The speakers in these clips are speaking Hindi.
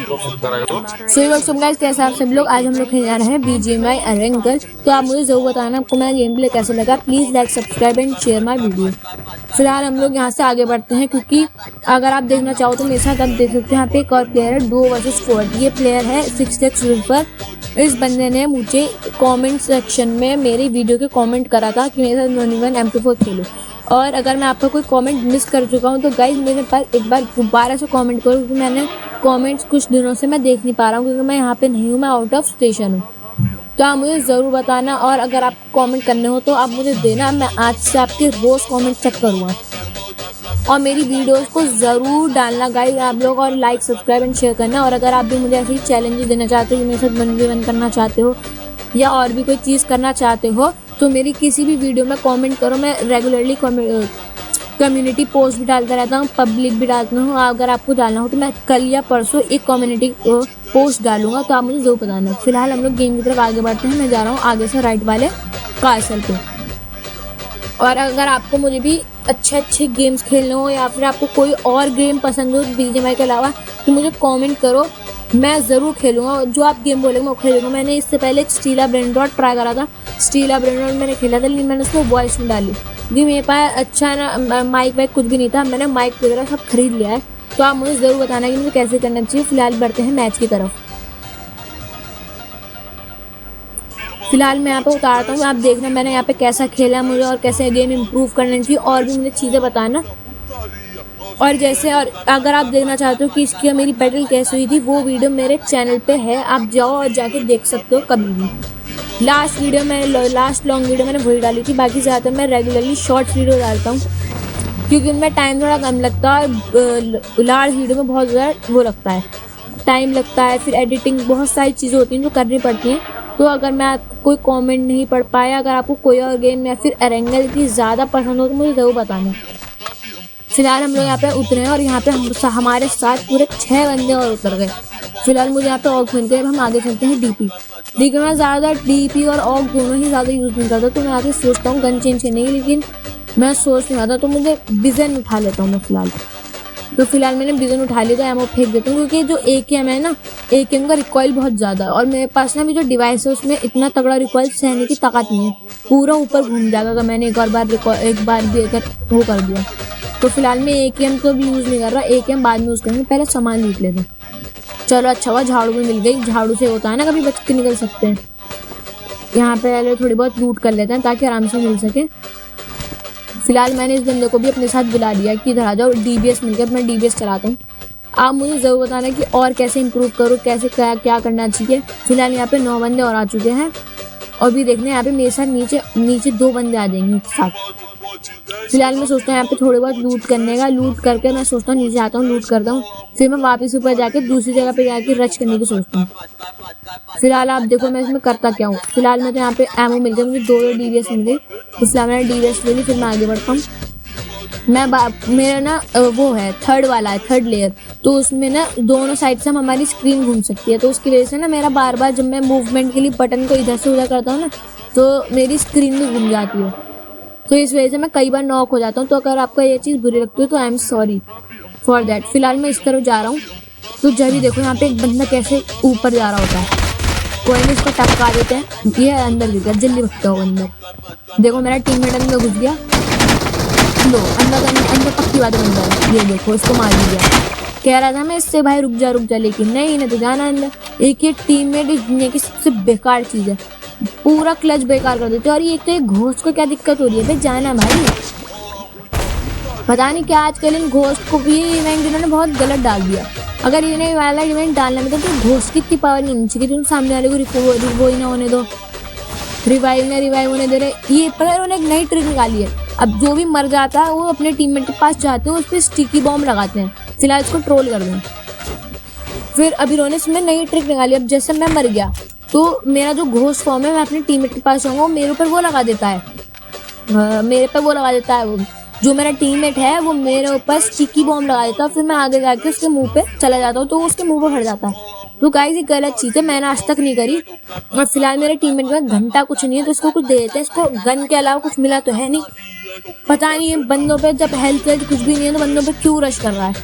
सो गाइस, कैसे आप सब लोग? आज हम लोग खेलने जा रहे हैं BGMI एरेंगल। तो आप मुझे जरूर बताना आपको मेरा गेम प्ले कैसे लगा। Please like, subscribe and share my video. फिलहाल हम लोग यहाँ से आगे बढ़ते हैं, क्योंकि अगर आप देखना चाहो तो मेरे साथ आप देख सकते हैं। यहाँ पे एक और प्लेयर है, डुओ वर्सेस स्क्वाड। ये प्लेयर है 6x पर। इस बंदे ने मुझे कमेंट सेक्शन में मेरी वीडियो के कमेंट करा था कि मेरे साथ 1v1 MP4 खेलो। और अगर मैं आपका कोई कमेंट मिस कर चुका हूँ तो गाइज मेरे पास एक बार दोबारा से कमेंट करो, क्योंकि मैंने कमेंट्स कुछ दिनों से मैं देख नहीं पा रहा हूँ, क्योंकि मैं यहाँ पे नहीं हूँ, मैं आउट ऑफ स्टेशन हूँ। तो आप मुझे ज़रूर बताना, और अगर आप कमेंट करने हो तो आप मुझे देना। मैं आज से आपके रोज़ कमेंट चेक करूँगा, और मेरी वीडियोस को ज़रूर डालना गाइज आप लोग, और लाइक, सब्सक्राइब एंड शेयर करना। और अगर आप भी मुझे ऐसे ही चैलेंजेस देना चाहते हो, मेरे साथ 1v1 करना चाहते हो, या और भी कोई चीज़ करना चाहते हो, तो मेरी किसी भी वीडियो में कमेंट करो। मैं रेगुलरली कम्युनिटी पोस्ट भी डालता रहता हूँ, पब्लिक भी डालता हूँ। अगर आपको डालना हो तो मैं कल या परसों एक कम्युनिटी पोस्ट डालूंगा, तो आप मुझे ज़रूर बताना। फिलहाल हम लोग गेम की तरफ आगे बढ़ते हैं। मैं जा रहा हूँ आगे से राइट वाले कासल पे। और अगर आपको मुझे भी अच्छे गेम्स खेलने हो, या फिर आपको कोई और गेम पसंद हो BGMI के अलावा, तो मुझे कमेंट करो, मैं ज़रूर खेलूँगा। जो आप गेम बोलेंगे मैं खेलूँगा। मैंने इससे पहले एक स्टीला ब्रेन रॉट ट्राई करा था। स्टीला ब्रेन रॉट मैंने खेला था, लेकिन मैंने उसको वॉइस में डाली, क्योंकि मेरे पास अच्छा ना माइक वाइक कुछ भी नहीं था। मैंने माइक वगैरह सब खरीद लिया है। तो आप मुझे ज़रूर बताना कि मुझे कैसे करना चाहिए। फिलहाल बढ़ते हैं मैच की तरफ। फिलहाल मैं यहाँ पे उतारता हूँ, आप देखना मैंने यहाँ पे कैसा खेला मुझे, और कैसे गेम इम्प्रूव करनी चाहिए, और भी मुझे चीज़ें बताना। और जैसे, और अगर आप देखना चाहते हो कि इसकी मेरी बैटल कैसे हुई थी, वो वीडियो मेरे चैनल पे है, आप जाओ और जाके देख सकते हो कभी भी। लास्ट लॉन्ग वीडियो मैंने वही डाली थी। बाकी ज़्यादातर मैं रेगुलरली शॉर्ट्स वीडियो डालता हूँ, क्योंकि उनमें टाइम थोड़ा कम लगता है। लार्ज वीडियो में बहुत ज़्यादा वो लगता है, टाइम लगता है, फिर एडिटिंग, बहुत सारी चीज़ें होती हैं जो करनी पड़ती हैं। तो अगर मैं कोई कमेंट नहीं पढ़ पाया, अगर आपको कोई और गेम या फिर एरेंगल की ज़्यादा पसंद हो तो मुझे ज़रूर बताना। फिलहाल हम लोग यहाँ पे उतरे हैं, और यहाँ पे हमारे साथ पूरे 6 बंदे और उतर गए। फिलहाल मुझे यहाँ पे ऑग मिल गए। अब हम आगे चलते हैं DP। देखिए मैं ज़्यादा DP और ऑग दोनों ही ज़्यादा यूज़ नहीं करता, तो मैं आगे सोचता हूँ गन चेंज करने की, लेकिन मैं सोच नहीं आता, तो मुझे विजन उठा लेता हूँ मैं फिलहाल। तो फिलहाल मैंने विजन उठा लिया, तो एमओ फेंक देता हूँ, क्योंकि जो AKM है ना, AKM का रिकॉइल बहुत ज़्यादा है, और मेरे पास ना भी जो डिवाइस है उसमें इतना तगड़ा रिकॉइल सहने की ताकत नहीं है। पूरा ऊपर घूम जाएगा अगर मैंने एक बार भी अगर वो कर दिया। तो फिलहाल मैं AKM तो भी यूज़ नहीं कर रहा, AKM बाद में यूज़ करेंगे, पहले सामान लूट लेते। चलो अच्छा हुआ झाड़ू भी मिल गई। झाड़ू से होता है ना कभी बच के निकल सकते हैं। यहाँ पे पहले थोड़ी बहुत लूट कर लेते हैं ताकि आराम से मिल सके। फिलहाल मैंने इस बंदे को भी अपने साथ बुला लिया कि इधर आ जाओ, DBS मिल गया। मैं DBS चलाता हूँ। आप मुझे ज़रूर बताना कि और कैसे इंप्रूव करो, कैसे क्या करना चाहिए। फिलहाल यहाँ पे 9 बंदे और आ चुके हैं, और भी देखने यहाँ पे मेरे साथ नीचे 2 बंदे आ जाएंगे एक साथ। फिलहाल मैं सोचता हूँ यहाँ पे थोड़ी बहुत लूट करने का, लूट करके मैं सोचता हूँ नीचे आता हूँ, लूट करता हूँ, फिर मैं वापस ऊपर जाके दूसरी जगह पे जाके रच करने की सोचता हूँ। फिलहाल आप देखो मैं इसमें करता क्या हूँ। फिलहाल मैं तो यहाँ पे एमओ मिल गया, मुझे 2 DBS मिल गई। फिलहाल मैंने DBS ले ली, फिर मैं आगे बढ़ता हूँ। मेरा ना वो है थर्ड लेयर, तो उसमें ना दोनों साइड से हमारी स्क्रीन घूम सकती है। तो उसकी वजह से ना मेरा बार बार जब मैं मूवमेंट के लिए बटन को इधर से उधर करता हूँ ना, तो मेरी स्क्रीन भी घूम जाती है। तो इस वजह से मैं कई बार नॉक हो जाता हूँ। तो अगर आपको ये चीज़ बुरी लगती है तो I am sorry for that. फिलहाल मैं इस तरफ जा रहा हूँ, तो जल्दी देखो यहाँ पे एक बंदा कैसे ऊपर जा रहा होता है। कोई नहीं, इसको टपका देते हैं। ये अंदर गिर गया, जल्दी भगता हो अंदर। देखो मेरा टीममेट अंदर घुस गया। लो अंदर पक्की बात अंदर। ये देखो इसको मार दिया। कह रहा था मैं इससे भाई रुक जा, लेकिन नहीं तो जाना अंदर। एक ये टीममेट इस दुनिया की सबसे बेकार चीज़ है, पूरा क्लच बेकार कर देते। और ये तो एक घोस्ट को क्या दिक्कत हो रही है भाई, जाना भाई। पता नहीं क्या आजकल इन घोस्ट को भी इवेंट इन्होंने बहुत गलत डाल दिया। अगर इन्हें वाला इवेंट डालना में तो घोस्ट की इतनी पावर नहीं होनी चाहिए कि तुम सामने वाले को रिवो ही ना होने दो, रिवाइव होने दे रहे। ये पर उन्होंने एक नई ट्रिक निकाली है। अब जो भी मर जाता है वो अपने टीममेट के पास जाते हैं, उस पर स्टिकी बॉम्ब लगाते हैं। फिलहाल इसको ट्रोल कर दें। फिर अभी इन्होंने इसमें नई ट्रिक निकाली। अब जैसे मैं मर गया तो मेरा जो घोस्ट फॉर्म है, मैं अपने टीममेट के पास जाऊँगा, मेरे ऊपर वो लगा देता है। वो जो मेरा टीममेट है वो मेरे ऊपर स्टिकी बॉम्ब लगा देता है। फिर मैं आगे जाके उसके मुंह पे चला जाता हूँ, तो उसके मुंह पे फट जाता है। तो गाइस ये गलत चीज़ है, मैंने आज तक नहीं करी। और फिलहाल मेरे टीममेट के पास घंटा कुछ नहीं है, तो इसको कुछ दे देते हैं। इसको गन के अलावा कुछ मिला तो है नहीं। पता नहीं ये बंदों पे जब हेल्थ कुछ भी नहीं है तो बंदों पे क्यों रश कर रहा है।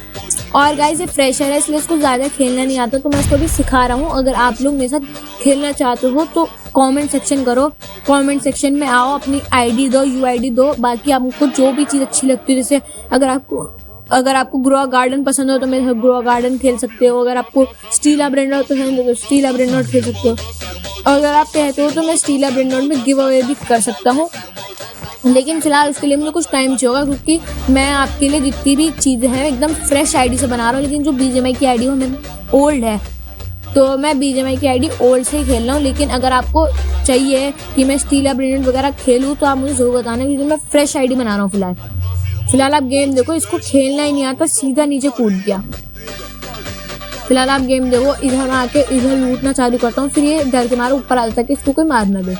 और गाइस ये फ्रेशर है इसलिए इसको ज़्यादा खेलना नहीं आता, तो मैं इसको भी सिखा रहा हूँ। अगर आप लोग मेरे साथ खेलना चाहते हो तो कमेंट सेक्शन करो, कमेंट सेक्शन में आओ, अपनी आईडी दो, यूआईडी दो। बाकी आपको जो भी चीज़ अच्छी लगती है, जैसे अगर आपको ग्रो गार्डन पसंद हो तो मेरे साथ ग्रो गार्डन खेल सकते हो। अगर आपको स्टीला ब्रेंडोट पसंद हो तो स्टीला ब्रेंडोट खेल सकते हो। अगर आप कहते हो तो मैं स्टीला ब्रेंडोट में गिव अवे भी कर सकता हूँ, लेकिन फिलहाल उसके लिए मुझे कुछ टाइम चाहिए होगा, क्योंकि मैं आपके लिए जितनी भी चीज़ें हैं एकदम फ्रेश आईडी से बना रहा हूँ। लेकिन जो बीजीएमआई की आईडी है मेरी ओल्ड है, तो मैं बीजीएमआई की आईडी ओल्ड से ही खेल रहा हूँ। लेकिन अगर आपको चाहिए कि मैं स्टीला ब्रिलियंट वगैरह खेलूँ तो आप मुझे ज़रूर बताना, क्योंकि मैं फ्रेश आईडी बना रहा हूँ। फिलहाल आप गेम देखो, इसको खेलना ही नहीं आता, सीधा नीचे कूद गया। फिलहाल आप गेम देखो, इधर आके इधर लूटना चालू करता हूँ, फिर ये डर के मारे ऊपर आ जाता है कि इसको कोई मार ना दे।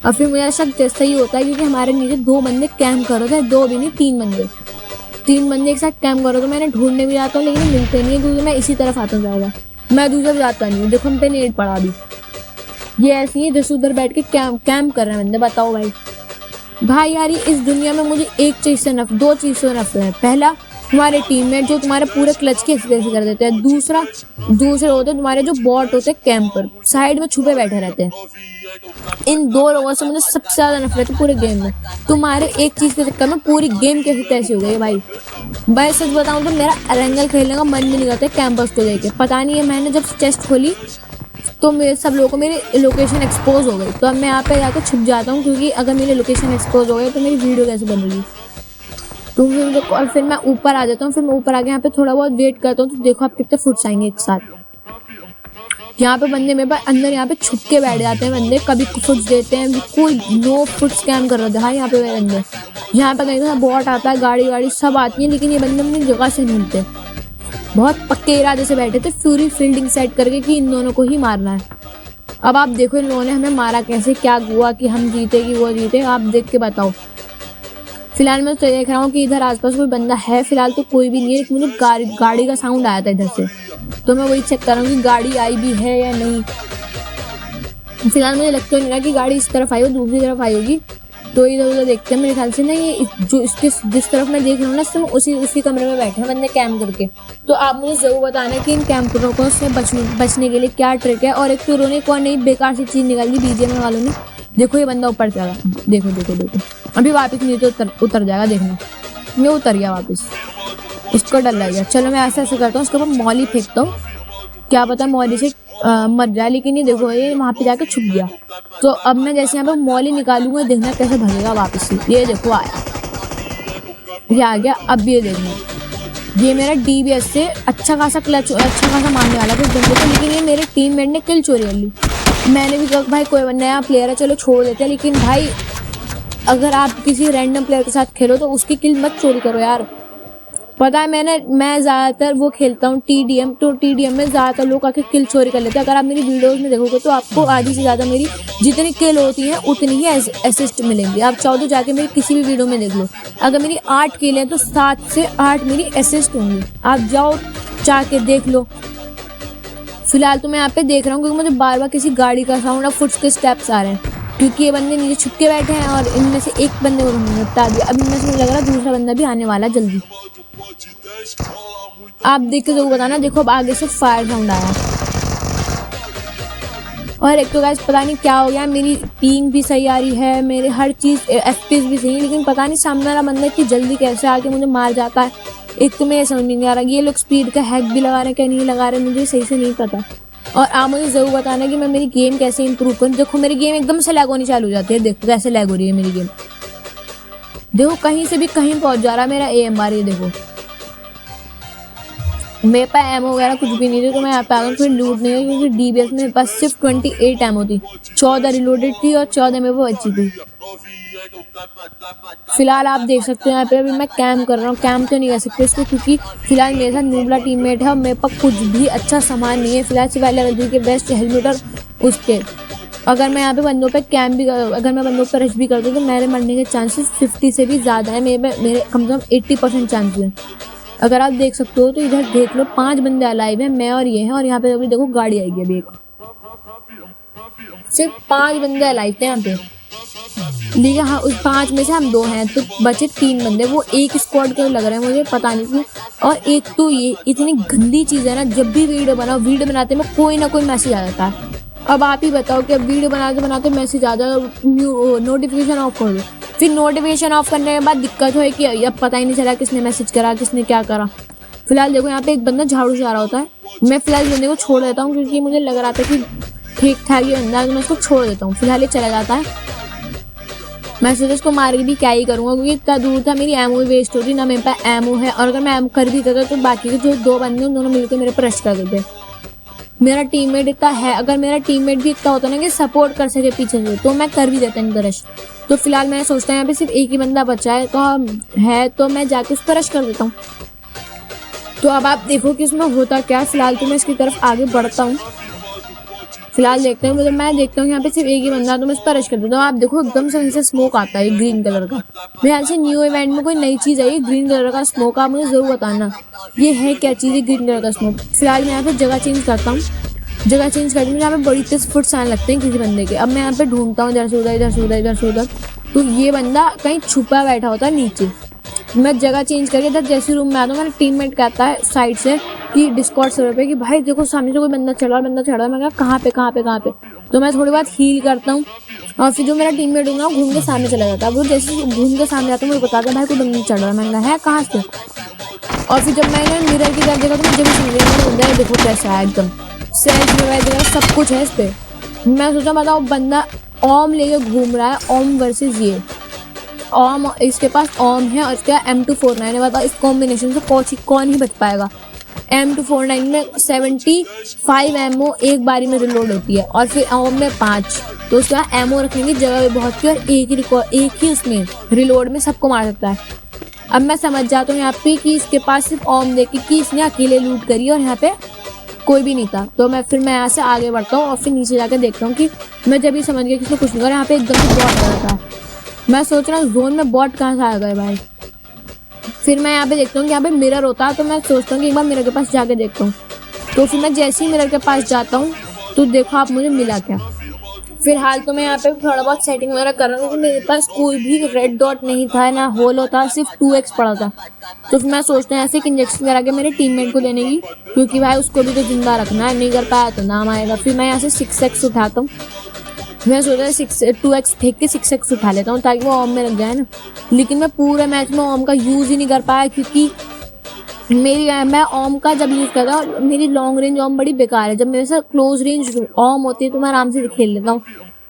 और फिर मुझे शक जैसा ही होता है, क्योंकि हमारे नीचे 2 बंदे कैंप कर रहे थे, 2 भी नहीं 3 बंदे एक साथ कैंप कर रहे थे। मैंने ढूंढने भी जाता हूँ लेकिन मिलते नहीं है, क्योंकि मैं इसी तरफ आता हूँ ज़्यादा, मैं दूसरा जाता नहीं हूँ। देखो हम पे नेट पड़ा अभी, ये ऐसी है जैसे उधर बैठ के कैंप कर रहे हैं बंदे। बताओ भाई यार, इस दुनिया में मुझे एक चीज़ से 2 चीज़ से नफरत है। पहला, तुम्हारे टीममेट जो तुम्हारे पूरे क्लच के ऐसे कर देते हैं। दूसरे होते हैं तुम्हारे जो बॉट होते हैं, कैंपर साइड में छुपे बैठे रहते हैं। इन 2 लोगों से मुझे सबसे ज़्यादा नफरत है पूरे गेम में। तुम्हारे एक चीज़ के चक्कर में पूरी गेम कैसे तैसी हो गई भाई सच बताऊँ तो मेरा एरेंगल खेलने का मन भी नहीं करता कैंपर्स को देख के। पता नहीं है, मैंने जब चेस्ट खोली तो मेरे सब लोगों को मेरी लोकेशन एक्सपोज हो गई, तो अब मैं यहाँ पे जाकर छुप जाता हूँ, क्योंकि अगर मेरी लोकेशन एक्सपोज हो गई तो मेरी वीडियो कैसे बनेगी। तो और फिर मैं ऊपर आ जाता हूँ, फिर मैं ऊपर आके यहाँ पे थोड़ा बहुत वेट करता हूँ। तो देखो आप कितने फुट्स आएंगे एक साथ। यहाँ पे बंदे मेरे पास अंदर यहाँ पे छुप के बैठ जाते हैं बंदे, कभी फुट्स देते हैं, कोई 9 फुट स्कैम कर रहे थे भाई यहाँ पे मेरे बंदे। यहाँ पे कहीं बॉट आता है, गाड़ी सब आती है, लेकिन ये बंदे अपनी जगह से नहीं मिलते। बहुत पक्के इरादे से बैठे थे, पूरी फील्डिंग सेट करके कि इन दोनों को ही मारना है। अब आप देखो इन लोगों ने हमें मारा कैसे, क्या हुआ कि हम जीते कि वो जीते, आप देख के बताओ। फिलहाल मैं तो देख रहा हूँ कि इधर आसपास कोई बंदा है, फिलहाल तो कोई भी नहीं है, लेकिन मुझे गाड़ी का साउंड आया था इधर से, तो मैं वही चेक कर रहा हूँ कि गाड़ी आई भी है या नहीं। फिलहाल मुझे लगता नहीं रहा कि गाड़ी इस तरफ आई हो, दूसरी तरफ आई होगी, तो इधर उधर देखते हैं। मेरे ख्याल से ना ये जो इसके जिस तरफ मैं देख रहा हूँ ना, इसमें उसी कमरे में बैठे हैं बंदे कैंप करके। तो आप मुझे ज़रूर बताना कि इन कैंपरों को से बचने के लिए क्या ट्रिक है। और एक तो उन्होंने कोई नई बेकार सी चीज़ निकाल दी बीजीएमआई वालों ने। देखो ये बंदा ऊपर चला, देखो अभी वापस नीचे उतर जाएगा, देखना ये उतर गया वापस, इसको डर लग गया। चलो मैं ऐसे करता हूँ, उसके ऊपर मॉली फेंकता हूँ, क्या पता मॉली से मर जाए। लेकिन ये देखो ये वहाँ पे जाके छुप गया। तो अब मैं जैसे यहाँ पे मॉली निकालूंगा, देखना कैसे भागेगा वापस से। ये देखो आया, ये आ गया। अब ये देखना, ये मेरा डीबीएस से अच्छा खासा मारने वाला था बंदे को, लेकिन ये मेरे टीममेट ने किल चोरी कर ली। मैंने भी कहा भाई कोई नया प्लेयर है, चलो छोड़ देते हैं, लेकिन भाई अगर आप किसी रैंडम प्लेयर के साथ खेलो तो उसकी किल मत चोरी करो यार। पता है मैं ज़्यादातर वो खेलता हूँ TDM, तो TDM में ज़्यादातर लोग आके किल चोरी कर लेते हैं। अगर आप मेरी वीडियोस में देखोगे तो आपको आधी से ज़्यादा मेरी जितनी किल होती हैं उतनी ही असिस्ट मिलेंगी। आप चाहो तो जाके मेरी किसी भी वीडियो में देख लो, अगर मेरी 8 किल हैं तो 7 से 8 मेरी असिस्ट होंगी। आप जाओ जाके देख लो। फिलहाल तो मैं यहाँ पे देख रहा हूँ, क्योंकि मुझे बार बार किसी गाड़ी का साउंड और फुट्स के स्टेप्स आ रहे हैं, क्योंकि ये बंदे नीचे छुप के बैठे हैं और इनमें से एक बंदे को निपटा दिया। अब इनमें से मुझे लग रहा है दूसरा बंदा भी आने वाला जल्दी। आप देख के जरूर बताना। देखो अब आगे से फायर साउंड आया, और एक तो गाइस पता नहीं क्या हो गया, मेरी पिंग भी सही आ रही है, मेरे हर चीज़ FPS भी सही है, लेकिन पता नहीं सामने वाला बंदा इतनी जल्दी कैसे आके मुझे मार जाता है। एक तो मैं समझ नहीं आ रहा, ये लोग स्पीड का हैक भी लगा रहे हैं क्या नहीं लगा रहे, मुझे सही से नहीं पता। और आप मुझे ज़रूर बताना कि मैं मेरी गेम कैसे इंप्रूव करूँ। देखो मेरी गेम एकदम से लैग होनी चालू हो जाती है, देखो कैसे लैग हो रही है मेरी गेम। देखो कहीं से भी कहीं पहुँच जा रहा है मेरा AMR। ये देखो मेरे पास एमो वगैरह कुछ भी नहीं थी, तो मैं यहाँ पे आ गया। फिर लूट नहीं है, क्योंकि DBS में मेरे पास सिर्फ 28 एमो थी, 14 रिलोडेड थी और 14 में वो अच्छी थी। फिलहाल आप देख सकते हो यहाँ पे अभी मैं कैंप कर रहा हूँ। कैंप तो नहीं कर सकते इसको, क्योंकि फिलहाल मेरे साथ नूबला टीममेट है और मेरे पास कुछ भी अच्छा सामान नहीं है। फिलहाल सिर्फ लेवल 3 के बेस्ट हेलमेट और उसके, अगर मैं यहाँ पे बंदों पे कैंप भी अगर मैं बंदों पर रश भी कर दूँ तो मेरे मरने के चांसेस 50 से भी ज़्यादा है। मेरे कम से कम 80% चांसेस हैं। अगर आप देख सकते हो तो इधर देख लो 5 बंदे अलाइव हैं, मैं और ये हैं, और यहाँ पे अभी देखो गाड़ी आएगी अभी एक, सिर्फ 5 बंदे अलाइव थे यहाँ पे। लेकिन हाँ उस 5 में से हम 2 हैं, तो बचे 3 बंदे, वो एक स्क्वाड के लग रहे हैं मुझे, पता नहीं क्यों। और एक तो ये इतनी गंदी चीज़ है ना, जब भी वीडियो बनाओ, वीडियो बनाते में कोई ना कोई मैसेज आ जाता है। अब आप ही बताओ कि अब वीडियो बनाते बनाते मैसेज आ जाए, नोटिफिकेशन ऑफ कर दो, फिर नोटिफिकेशन ऑफ करने के बाद दिक्कत हो कि अब पता ही नहीं चला किसने मैसेज करा, किसने क्या करा। फिलहाल देखो यहाँ पे एक बंदा झाड़ू से आ रहा होता है, मैं फिलहाल बंदे को छोड़ देता हूँ क्योंकि मुझे लग रहा था कि ठीक ठाक ही बंदा है, तो मैं उसको छोड़ देता हूँ। फिलहाल ये चला जाता है, मैं सोचा इसको मार के भी क्या ही करूँगा क्योंकि इतना दूर था, मेरी एमओ वेस्ट होती ना, मेरे पास एमओ है, और अगर मैं एमओ कर भी देता तो बाकी के जो 2 बंदे हैं दोनों मिलकर मेरे पर रश कर देते। मेरा टीममेट इतना है, अगर मेरा टीममेट भी इतना होता ना कि सपोर्ट कर सके पीछे से, तो मैं कर भी देता इनका रश। तो फिलहाल मैं सोचता हूँ यहाँ पे सिर्फ एक ही बंदा बचा है, तो मैं जाके उस पर रश कर देता हूँ। तो अब आप देखो कि इसमें होता क्या। फिलहाल तो मैं इसकी तरफ आगे बढ़ता हूँ, फिलहाल देखते हैं, मतलब मैं देखता हूँ यहाँ पे सिर्फ एक ही बंदा, तो मैं इस पर रश कर देता हूँ। आप देखो एकदम से वहीं से स्मोक आता है ग्रीन कलर का। मेरे ख्याल से न्यू इवेंट में कोई नई चीज़ आई है ग्रीन कलर का स्मोक, आप मुझे ज़रूर बताना ये है क्या चीज़ है ग्रीन कलर का स्मोक। फिलहाल मैं यहाँ पे जगह चेंज करता हूँ, जगह चेंज करके मुझे यहाँ पे बड़ी तेज फुट आने लगते हैं किसी बंदे के। अब मैं यहाँ पे ढूंढता हूँ इधर से उधर, इधर से उधर, इधर से उधर, तो ये बंदा कहीं छुपा बैठा होता है नीचे। मैं जगह चेंज करके इधर जैसे रूम में आता हूँ, मेरा टीममेट कहता है साइड से कि डिस्कॉर्ड सर्वर पे कि भाई देखो सामने से कोई बंदा चढ़ा है। मैं कहा कहाँ पे कहाँ पे कहाँ पे, तो मैं थोड़ी बात हील करता हूँ, और फिर जो मेरा टीममेट होगा घूम के सामने चला जाता है। वो जैसे घूम के सामने आता है मुझे बताता है भाई कोई बंदा चढ़ रहा है। मैंने कहा है कहाँ से, और फिर जब मैंने मिरर की तरफ देखा तो मुझे भी समझ गया बंदा देखो कैसा है, एकदम सेल्फ वगैरह सब कुछ है इस पर। मैं सोचा बताओ बंदा ओम लेके घूम रहा है, ओम वर्सेस ये ओम, इसके पास ओम है और इसका M249 है। बताओ इस कॉम्बिनेशन से कौन ही बच पाएगा। M249 में 75 एमओ एक बारी में रिलोड होती है, और फिर ओम में 5, तो उसका एमओ रखने की जगह भी बहुत थी, और एक ही उसमें रिलोड में सबको मार सकता है। अब मैं समझ जाता हूँ यहाँ पे कि इसके पास सिर्फ ओम देखे कि इसने अकेले लूट करी और यहाँ पे कोई भी नहीं था। तो मैं यहाँ से आगे बढ़ता हूँ और फिर नीचे जाकर देखता हूँ कि मैं जब ये समझ गया कि इसने कुछ नहीं करा। यहाँ पे एकदम से बॉट आ रहा था, मैं सोच रहा हूँ जोन में बॉट कहाँ से आ गए भाई। फिर मैं यहाँ पे देखता हूँ कि यहाँ पे मिरर होता है, तो मैं सोचता हूँ कि एक बार मिरर के पास जाके देखता हूँ। तो फिर मैं जैसे ही मिरर के पास जाता हूँ तो देखो आप मुझे मिला क्या। फिलहाल तो मैं यहाँ पे थोड़ा बहुत सेटिंग वगैरह कर रहा हूँ क्योंकि मेरे पास कोई भी रेड डॉट नहीं था ना होल होता, सिर्फ 2x पड़ा था। तो फिर मैं सोचता हूँ ऐसे एक इंजेक्शन करा के मेरे टीममेट को देने की, क्योंकि भाई उसको भी तो जिंदा रखना है, नहीं कर पाया तो नाम आएगा। फिर मैं यहाँ से 6x उठाता हूँ, मैं सोचा 2x फेंक के 6x उठा लेता हूँ ताकि वो ओम में लग जाए ना। लेकिन मैं पूरे मैच में ओम का यूज़ ही नहीं कर पाया, क्योंकि मैं ओम का जब यूज़ करता हूँ मेरी लॉन्ग रेंज ओम बड़ी बेकार है। जब मेरे साथ क्लोज रेंज ओम होती है तो मैं आराम से खेल लेता हूँ।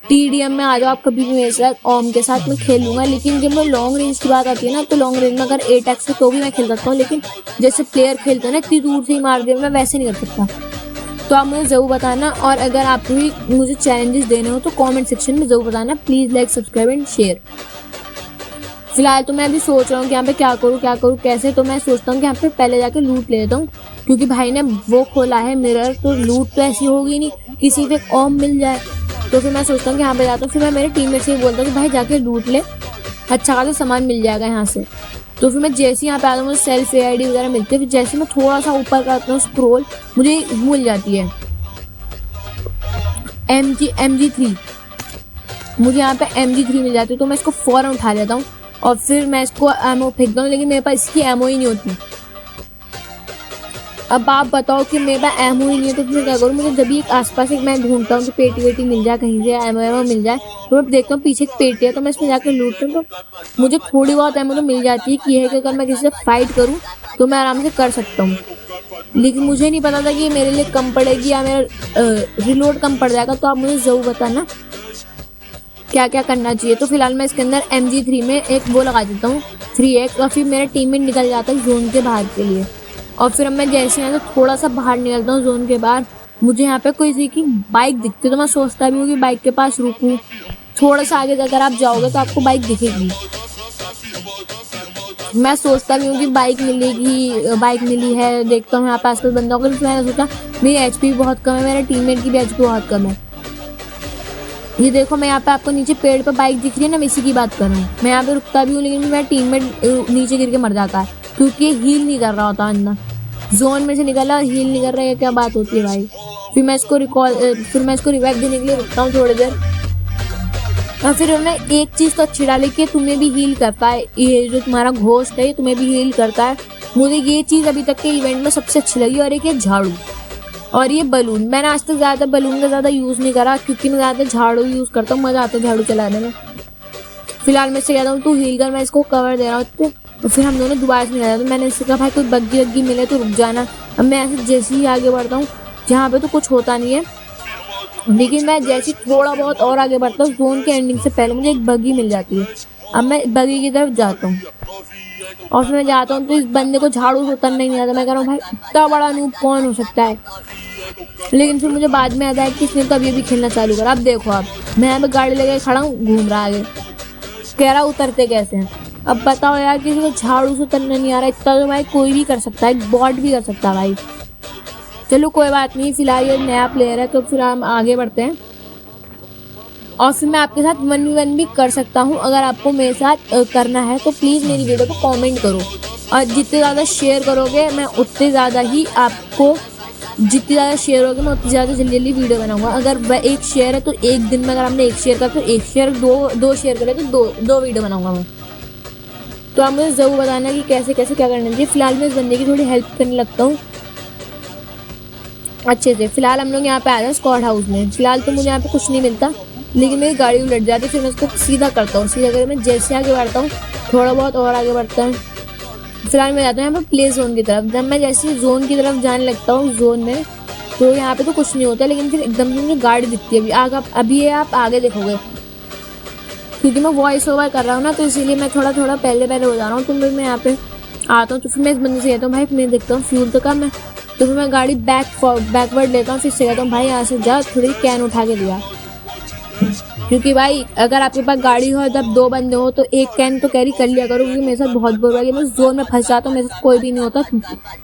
TDM में आ जाओ आप कभी भी मेरे साथ, ओम के साथ मैं खेल लूँगा। लेकिन जब मैं लॉन्ग रेंज की बात आती है ना, तो लॉन्ग रेंज में अगर 8x है तो भी मैं खेल सकता हूँ, लेकिन जैसे प्लेयर खेलते हैं ना इतनी दूर से ही मार दे, मैं वैसे नहीं कर सकता। तो आप मुझे ज़रूर बताना, और अगर आपको भी मुझे चैलेंजेस देने हो तो कमेंट सेक्शन में ज़रूर बताना। Please like, subscribe and share. फिलहाल तो मैं अभी सोच रहा हूँ कि यहाँ पे क्या करूँ कैसे। तो मैं सोचता हूँ कि यहाँ पे पहले जाके लूट ले लेता हूँ, क्योंकि भाई ने वो खोला है मिरर, तो लूट तो ऐसी होगी नहीं, किसी पे ओम मिल जाए। तो फिर मैं सोचता हूँ कि यहाँ पे जाता हूँ, फिर मैं मेरे टीममेट से ही बोलता हूँ कि भाई जाके लूट ले, अच्छा खासा सामान मिल जाएगा यहाँ से। तो फिर मैं जैसे यहाँ पे आता हूँ मुझे सेल्फ AID वगैरह मिलती है। फिर जैसे मैं थोड़ा सा ऊपर करता हूँ स्क्रॉल, मुझे मिल जाती है MG3, मुझे यहाँ पे MG3 मिल जाती है। तो मैं इसको फ़ौरन उठा लेता हूँ और फिर मैं इसको एमओ फेंकता हूँ, लेकिन मेरे पास इसकी एमओ ही नहीं होती। अब आप बताओ कि मेरे पास एमओ ही नहीं है तो फिर क्या करूँ। मुझे जब भी आसपास एक मैं ढूंढता हूँ कि पेटी वेटी मिल जाए कहीं से, एमओ मिल जाए, तो मैं देखता हूँ पीछे एक पेटी है, तो मैं इसमें जाकर लूटता हूँ। तो मुझे थोड़ी बहुत एमओ तो मिल जाती है कि यह है कि अगर मैं किसी से फाइट करूँ तो मैं आराम से कर सकता हूँ। लेकिन मुझे नहीं पता था कि मेरे लिए कम पड़ेगी या मेरा रिलोड कम पड़ जाएगा। तो आप मुझे ज़रूर बताना क्या क्या करना चाहिए। तो फिलहाल मैं इसके अंदर MG3 में एक वो लगा देता हूँ 3x, और फिर मेरा टीममेट निकल जाता है जोन के बाहर के लिए। और फिर अब मैं जैसे यहाँ तो थोड़ा सा बाहर निकलता हूँ जोन के बाहर, मुझे यहाँ पे कोई सी की बाइक दिखती है, तो मैं सोचता भी हूँ कि बाइक के पास रुकूँ। थोड़ा सा आगे अगर आप जाओगे तो आपको बाइक दिखेगी, मैं सोचता भी हूँ कि बाइक मिली है। देखता हूँ यहाँ पे आसपास बंदा होगा, तो मैंने सोचा मेरी HP बहुत कम है, मेरे टीममेट की भी HP बहुत कम है। ये देखो मैं यहाँ पे आपको नीचे पेड़ पे बाइक दिख रही है ना, मैं इसी की बात कर रहा हूँ। मैं यहाँ पे रुकता भी हूँ, लेकिन मेरा टीममेट नीचे गिर के मर जाता है, क्योंकि हील नहीं कर रहा होता अंदर। जोन में से निकला और हील नहीं कर रहा है, क्या बात होती है भाई। फिर मैं इसको रिवाइव देने के लिए रुकता हूँ थोड़ी देर। और फिर उन्होंने एक चीज़ तो अच्छी डाली कि तुम्हें भी हील करता है, ये जो तुम्हारा घोस्ट है ये तुम्हें भी हील करता है। मुझे ये चीज़ अभी तक के इवेंट में सबसे अच्छी लगी। और एक ये झाड़ू और ये बलून। मैंने आज तक ज़्यादा बलून का ज़्यादा यूज़ नहीं करा क्योंकि मैं ज़्यादा झाड़ू यूज़ करता हूँ, मज़ा आता है झाड़ू चलाने में। फिलहाल मैं इससे कहता हूँ तू हील कर, मैं इसको कवर दे रहा हूँ। तो फिर हम दोनों दोबारा से मिला। तो मैंने इससे कहा भाई कोई बग्गी वग्गी मिले तो रुक जाना। अब मैं ऐसे जैसे ही आगे बढ़ता हूँ, जहाँ पे तो कुछ होता नहीं है, लेकिन मैं जैसे थोड़ा बहुत और आगे बढ़ता हूँ, जोन के एंडिंग से पहले मुझे एक बग्गी मिल जाती है। अब मैं बग्गी की तरफ जाता हूँ और फिर मैं जाता हूँ तो इस बंदे को झाड़ू से उतरना ही नहीं आता। मैं कह रहा हूँ भाई इतना बड़ा नूब कौन हो सकता है, लेकिन फिर मुझे बाद में याद आया कि इसने तो अभी भी खेलना चालू करा। अब देखो आप, मैं यहाँ पे गाड़ी लेके खड़ा हूँ, घूम रहा आगे, कह रहा उतरते कैसे हैं। अब बताओ यार, किसी को झाड़ू से उतरना नहीं आ रहा। इतना तो भाई कोई भी कर सकता है, बॉट भी कर सकता है भाई। चलो कोई बात नहीं, फिलहाल ये नया प्लेयर है तो फिर हम आगे बढ़ते हैं। और फिर मैं आपके साथ 1v1 भी कर सकता हूँ। अगर आपको मेरे साथ करना है तो प्लीज़ मेरी वीडियो को कमेंट करो, और जितने ज़्यादा शेयर करोगे मैं उतने ज़्यादा ही आपको, जितनी ज़्यादा शेयर होगा मैं उतनी ज़्यादा जल्दी जल्दी वीडियो बनाऊंगा। अगर वह एक शेयर है तो एक दिन में अगर हमने एक शेयर करा तो एक शेयर, दो शेयर करे तो दो वीडियो बनाऊंगा मैं। तो आप मुझे ज़रूर बताना कि कैसे कैसे क्या करना चाहिए। फिलहाल मैं इस बंदे की थोड़ी हेल्प करने लगता हूँ अच्छे से। फिलहाल हम लोग यहाँ पे आ रहे हैं स्क्वाड हाउस में। फिलहाल तो मुझे यहाँ पे कुछ नहीं मिलता, लेकिन मेरी गाड़ी उलट जाती है। फिर मैं उसको सीधा करता हूँ, सीधा करके मैं जैसे आगे बढ़ता हूँ थोड़ा बहुत और आगे बढ़ता है। फिलहाल मैं जाता हूँ यहाँ पे प्ले जोन की तरफ। जब मैं जैसे जोन की तरफ जाने लगता हूँ जोन में, तो यहाँ पे तो कुछ नहीं होता, लेकिन फिर एकदम से मुझे गाड़ी दिखती है। अभी ये आप आगे देखोगे, क्योंकि मैं वॉइस ओवर कर रहा हूँ ना, तो इसीलिए मैं थोड़ा थोड़ा पहले हो जा रहा हूँ। तो मैं यहाँ पे आता हूँ तो फिर मैं इस बंदे से कहता हूँ भाई मैं देखता हूँ फ्यूल तो कम है। तो फिर मैं गाड़ी बैकवर्ड लेता हूँ, फिर से कहता हूँ भाई यहाँ से जा, थोड़ी कैन उठा के दिया। क्योंकि भाई अगर आपके पास गाड़ी हो जब दो बंदे हो तो एक कैन तो कैरी कर लिया करो, क्योंकि मेरे साथ बहुत बुरा है, मैं जोन में फंस जाता हूँ, मेरे साथ कोई भी नहीं होता,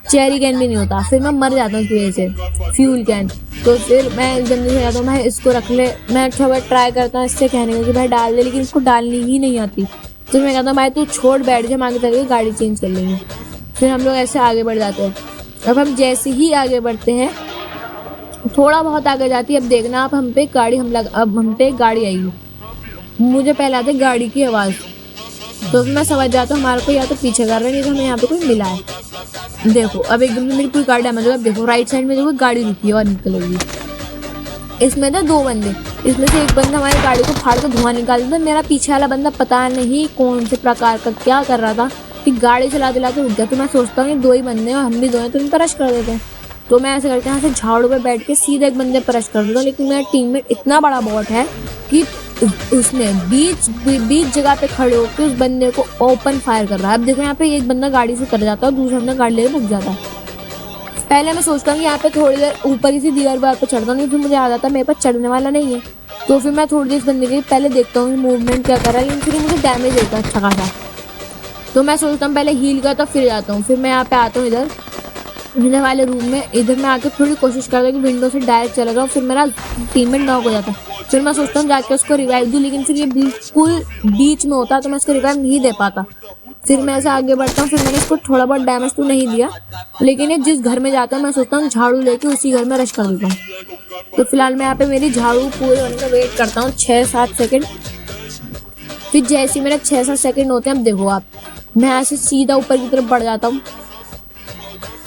चेरी कैन भी नहीं होता, फिर मैं मर जाता हूँ उसकी वजह से, फ्यूल कैन। तो फिर मैं जल्दी से जाता हूँ भाई इसको रख ले। मैं थोड़ा बहुत ट्राई करता हूँ इससे कहने को कि भाई डाल दे, लेकिन इसको डालनी ही नहीं आती। तो मैं कहता हूँ भाई तू छोड़ बैठ जा, हम आगे चल के गाड़ी चेंज कर लेंगे। फिर हम लोग ऐसे आगे बढ़ जाते हैं। अब हम जैसे ही आगे बढ़ते हैं, थोड़ा बहुत आगे जाती है, अब देखना आप हम पे गाड़ी अब हम पे गाड़ी आई। मुझे पहले आती गाड़ी की आवाज़, तो मैं समझ जाता हूँ हमारे को या तो पीछे कर रहे हैं, नहीं तो हमें यहाँ पे कोई मिला है। देखो अब एकदम से मेरी पूरी गाड़ी डैमेज हो गई। देखो राइट साइड में देखो गाड़ी रुकी है और निकलेगी। इसमें था दो बंदे, इसमें से एक बंदा हमारी गाड़ी को फाड़ कर धुआं निकाल देता। मेरा पीछे वाला बंदा पता नहीं कौन से प्रकार का क्या कर रहा था कि गाड़ी चला दिलाते रुक गया। तो मैं सोचता हूँ ये दो ही बंदे हैं और हम भी दो हैं, तो इन पर रश कर देते हैं। तो मैं ऐसे करके यहाँ से झाड़ू पे बैठ के सीधे एक बंदे पर रश कर देता हूँ। लेकिन मेरा टीममेट इतना बड़ा बॉट है कि उसने बीच जगह पे खड़े होकर उस बंदे को ओपन फायर कर रहा है। अब देखो यहाँ पे एक बंदा गाड़ी से उतर जाता है और दूसरा बंदा गाड़ी लेकर रुक जाता है। पहले मैं सोचता हूँ कि यहाँ पे थोड़ी देर ऊपर किसी दीवार पर चढ़ता हूँ, फिर मुझे याद आता है मेरे पास चढ़ने वाला नहीं है। तो फिर मैं थोड़ी देर इस बंदे के पहले देखता हूँ मूवमेंट क्या कर रहा है, लेकिन फिर मुझे डैमेज देता है अच्छा खासा। तो मैं सोचता हूँ पहले हील करता फिर जाता हूँ। फिर मैं यहाँ पे आता हूँ इधर वाले रूम में। इधर मैं आके थोड़ी कोशिश करता हूँ कि विंडो से डायरेक्ट चला जाऊँ, फिर मेरा टीममेट नॉक हो जाता है। फिर मैं सोचता हूँ जाके उसको रिवाइव दूँ, लेकिन फिर ये बिल्कुल बीच में होता तो मैं उसको रिवाइव नहीं दे पाता। फिर मैं ऐसे आगे बढ़ता हूँ। फिर मैंने इसको थोड़ा बहुत डैमेज तो नहीं दिया, लेकिन ये जिस घर में जाता है मैं सोचता हूँ झाड़ू लेके उसी घर में रश कर देता हूँ। तो फिलहाल मैं यहाँ पे मेरी झाड़ू पूरे होने का वेट करता हूँ 6-7 सेकेंड। फिर जैसे मेरे 6-7 सेकेंड होते हैं, अब देखो आप, मैं यहाँ से सीधा ऊपर की तरफ बढ़ जाता हूँ,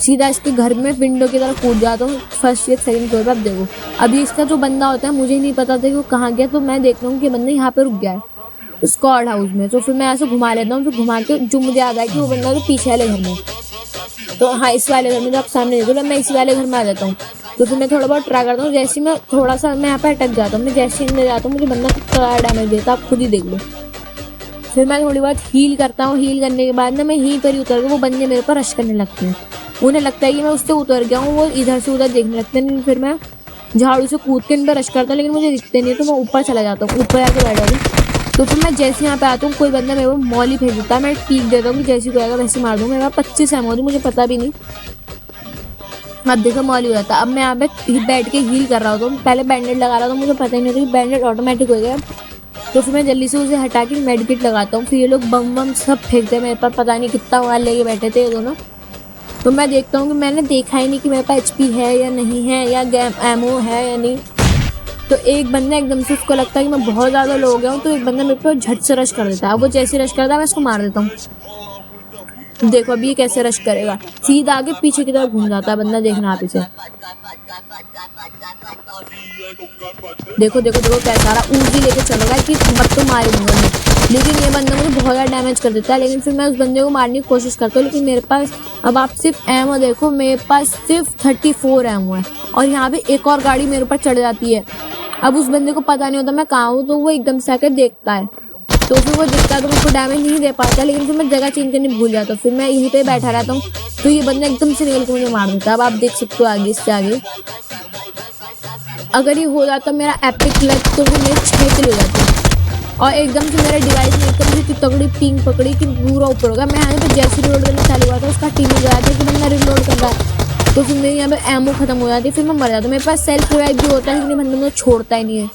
सीधा इसके घर में विंडो की तरफ कूद जाता हूँ फर्स्ट या सेकंड फ्लोर पर। अब देखो अभी इसका जो बंदा होता है मुझे नहीं पता था कि वो कहाँ गया, तो मैं देख रहा हूँ कि बंदा यहाँ पे रुक गया है स्क्वाड हाउस में। तो फिर मैं ऐसे घुमा लेता हूँ, फिर घुमा के जो मुझे याद आया कि वो बंदा तो पीछे वाले घर में, तो हाँ इस वाले घर में जो आप सामने देखो, मैं इसी वाले घर में आ जाता हूँ। तो फिर मैं थोड़ा बहुत ट्राई करता हूँ। जैसे मैं थोड़ा सा मैं यहाँ पे अटक जाता हूँ, मैं जैसे अंदर जाता हूँ मुझे बंदा कितना डैमेज देता आप खुद ही देख लो। फिर मैं थोड़ी बहुत हील करता हूँ। हील करने के बाद ना मैं यहीं पर ही उतर के वो बंदे मेरे पर रश करने लगते हैं। उन्हें लगता है कि मैं उससे उतर गया हूँ, वो इधर से उधर देखने लगते हैं। फिर मैं झाड़ू से कूद के इन पर रश करता हूँ, लेकिन मुझे दिखते नहीं, तो मैं ऊपर चला जाता हूँ, ऊपर आके बैठ जाती हूँ। तो फिर मैं जैसे यहाँ पे आता हूँ कोई बंदा मेरे को मॉली फेंक देता है, मैं पीक देता हूँ कि जैसे कोई आएगा वैसे मार दूँ। मेरे पास 25 एमओ थी, मुझे पता भी नहीं। अब देखो मॉली हो जाता। अब मैं यहाँ पे बैठ के हील कर रहा होता हूँ, पहले बैंडेड लगा रहा था, मुझे पता ही नहीं था कि बैंडेड ऑटोमेटिक हो गया। तो फिर मैं जल्दी से उसे हटा के मेडिकेट लगाता हूँ। फिर ये लोग बम बम सब फेंकते हैं मेरे पास, पता नहीं कितना वाल लेके बैठे थे ये दोनों। तो मैं देखता हूँ कि मैंने देखा ही नहीं कि मेरे पास HP है या नहीं है, या एमओ है या नहीं। तो एक बंदा एकदम से उसको लगता है कि मैं बहुत ज़्यादा लो हो गया हूँ, तो एक बंदा मेरे पे झट से रश कर देता है। वो जैसे रश करता है मैं उसको मार देता हूँ। देखो अभी ये कैसे रश करेगा, सीधा आगे पीछे की तरफ घूम जाता है बंदा, देखना आप इसे। देखो देखो देखो कैसा रहा, ऊँची लेके चलेगा कि मत तो मार दूंगा मैं, लेकिन ये बंदा मुझे बहुत ज़्यादा डैमेज कर देता है। लेकिन फिर मैं उस बंदे को मारने की कोशिश करता हूँ, लेकिन मेरे पास अब आप सिर्फ एमो देखो, मेरे पास सिर्फ 34 एमो है और यहाँ पे एक और गाड़ी मेरे ऊपर चढ़ जाती है। अब उस बंदे को पता नहीं होता मैं कहाँ हूँ, तो वो एकदम से आकर देखता है, तो फिर वो दिखता है तो उसको डैमेज नहीं दे पाता। लेकिन फिर मैं जगह चेंज करने भूल जाता हूँ, फिर मैं यहीं पे बैठा रहता हूँ, तो ये बंदा एकदम से निकल के मुझे मार देता है। अब आप देख सकते हो आगे, इससे आगे अगर ये हो जाता मेरा एपिक क्लच तो फिर मेरे 6 किल हो जाते और एकदम से मेरे डिवाइस में एकदम से इतनी तगड़ी पिंग पकड़ी कि पूरा ऊपर होगा। मैं यहाँ पे जैसे रिलोड करना चालू हुआ था उसका टीम गया था कि बंदा रिलोड कर रहा है, तो फिर मेरे यहाँ पे एमओ खत्म हो जाती है, फिर मैं मर जाता हूँ। मेरे पास सेल्फ रिवाइव भी होता है लेकिन बंदा मुझे छोड़ता ही नहीं है।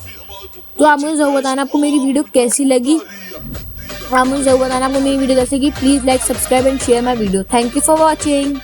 तो आप मुझे ज़रूर बताना आपको मेरी वीडियो कैसी लगी, आप मुझे ज़रूर बताना आपको मेरी वीडियो कैसी लगी। Please like, subscribe and share my video. Thank you for watching.